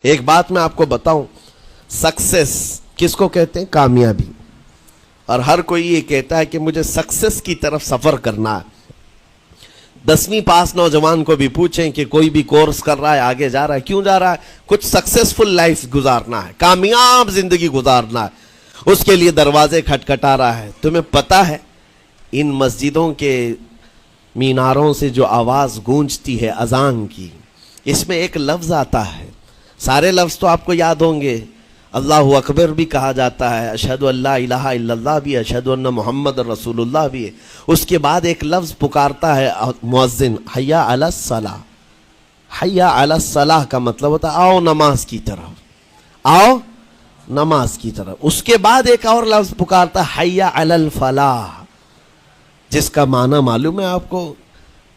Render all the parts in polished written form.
ایک بات میں آپ کو بتاؤں، سکسیس کس کو کہتے ہیں؟ کامیابی. اور ہر کوئی یہ کہتا ہے کہ مجھے سکسیس کی طرف سفر کرنا ہے. 10ویں پاس نوجوان کو بھی پوچھیں کہ کوئی بھی کورس کر رہا ہے، آگے جا رہا ہے، کیوں جا رہا ہے؟ کچھ سکسیسفل لائف گزارنا ہے، کامیاب زندگی گزارنا ہے، اس کے لیے دروازے کھٹکھٹا رہا ہے. تمہیں پتہ ہے ان مسجدوں کے میناروں سے جو آواز گونجتی ہے اذان کی، اس میں ایک لفظ آتا ہے، سارے لفظ تو آپ کو یاد ہوں گے. اللہ اکبر بھی کہا جاتا ہے، اشہد ان لا الہ الا اللہ بھی، اشہد ان محمد رسول اللہ بھی ہے. اس کے بعد ایک لفظ پکارتا ہے مؤذن، حی علی الصلاۃ. حی علی الصلاۃ کا مطلب ہوتا ہے آؤ نماز کی طرف، آؤ نماز کی طرف. اس کے بعد ایک اور لفظ پکارتا ہے حی علی الفلاح، جس کا معنی معلوم ہے آپ کو؟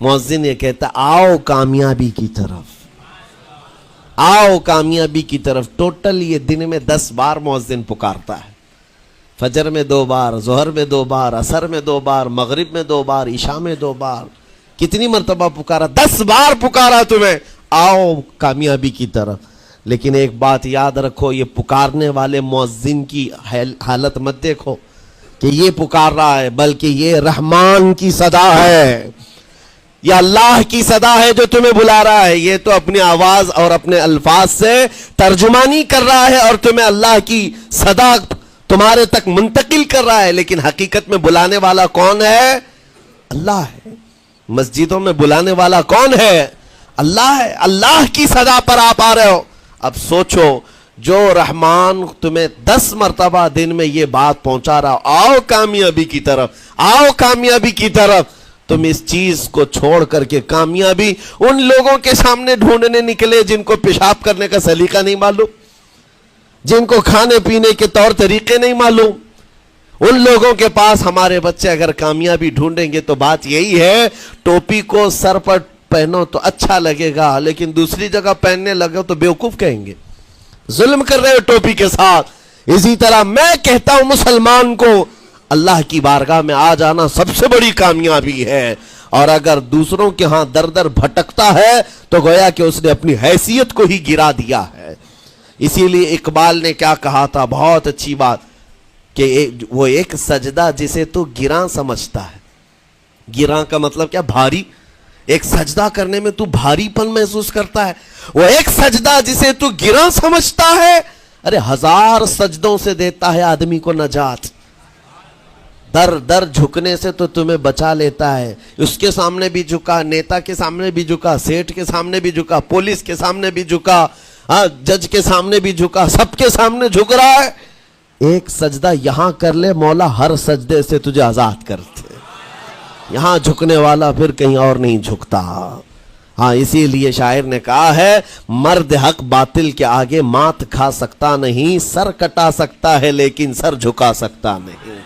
مؤذن یہ کہتا ہے آؤ کامیابی کی طرف، آؤ کامیابی کی طرف. ٹوٹل یہ دن میں 10 بار مؤذن پکارتا ہے. فجر میں 2 بار، ظہر میں 2 بار، عصر میں 2 بار، مغرب میں 2 بار، عشاء میں 2 بار. کتنی مرتبہ پکارا؟ 10 بار پکارا تمہیں، آؤ کامیابی کی طرف. لیکن ایک بات یاد رکھو، یہ پکارنے والے مؤذن کی حالت مت دیکھو کہ یہ پکار رہا ہے، بلکہ یہ رحمان کی صدا ہے، یہ اللہ کی صدا ہے جو تمہیں بلا رہا ہے. یہ تو اپنی آواز اور اپنے الفاظ سے ترجمانی کر رہا ہے اور تمہیں اللہ کی صدا تمہارے تک منتقل کر رہا ہے. لیکن حقیقت میں بلانے والا کون ہے؟ اللہ ہے. مسجدوں میں بلانے والا کون ہے؟ اللہ ہے. اللہ کی صدا پر آپ آ رہے ہو. اب سوچو، جو رحمان تمہیں 10 مرتبہ دن میں یہ بات پہنچا رہا، آؤ کامیابی کی طرف، آؤ کامیابی کی طرف، تم اس چیز کو چھوڑ کر کے کامیابی ان لوگوں کے سامنے ڈھونڈنے نکلے جن کو پیشاب کرنے کا سلیقہ نہیں معلوم، جن کو کھانے پینے کے طور طریقے نہیں معلوم. ان لوگوں کے پاس ہمارے بچے اگر کامیابی ڈھونڈیں گے تو بات یہی ہے، ٹوپی کو سر پر پہنو تو اچھا لگے گا، لیکن دوسری جگہ پہننے لگو تو بیوقوف کہیں گے، ظلم کر رہے ہو ٹوپی کے ساتھ. اسی طرح میں کہتا ہوں مسلمان کو اللہ کی بارگاہ میں آ جانا سب سے بڑی کامیابی ہے. اور اگر دوسروں کے ہاں در در بھٹکتا ہے تو گویا کہ اس نے اپنی حیثیت کو ہی گرا دیا ہے. اسی لیے اقبال نے کیا کہا تھا، بہت اچھی بات، کہ وہ ایک سجدہ جسے تو گراں سمجھتا ہے. گراں کا مطلب کیا؟ بھاری. ایک سجدہ کرنے میں تو بھاری پن محسوس کرتا ہے. وہ ایک سجدہ جسے تو گراں سمجھتا ہے، ارے 1000 سجدوں سے دیتا ہے آدمی کو نجات. در در جھکنے سے تو تمہیں بچا لیتا ہے. اس کے سامنے بھی جھکا، نیتا کے سامنے بھی جھکا، سیٹھ کے سامنے بھی جھکا، پولیس کے سامنے بھی جھکا، جج کے سامنے بھی جھکا، سب کے سامنے جھک رہا ہے. ایک سجدہ یہاں کر لے، مولا ہر سجدے سے تجھے آزاد کرتے. یہاں جھکنے والا پھر کہیں اور نہیں جھکتا. ہاں اسی لیے شاعر نے کہا ہے، مرد حق باطل کے آگے مات کھا سکتا نہیں، سر کٹا سکتا ہے لیکن سر جھکا سکتا نہیں.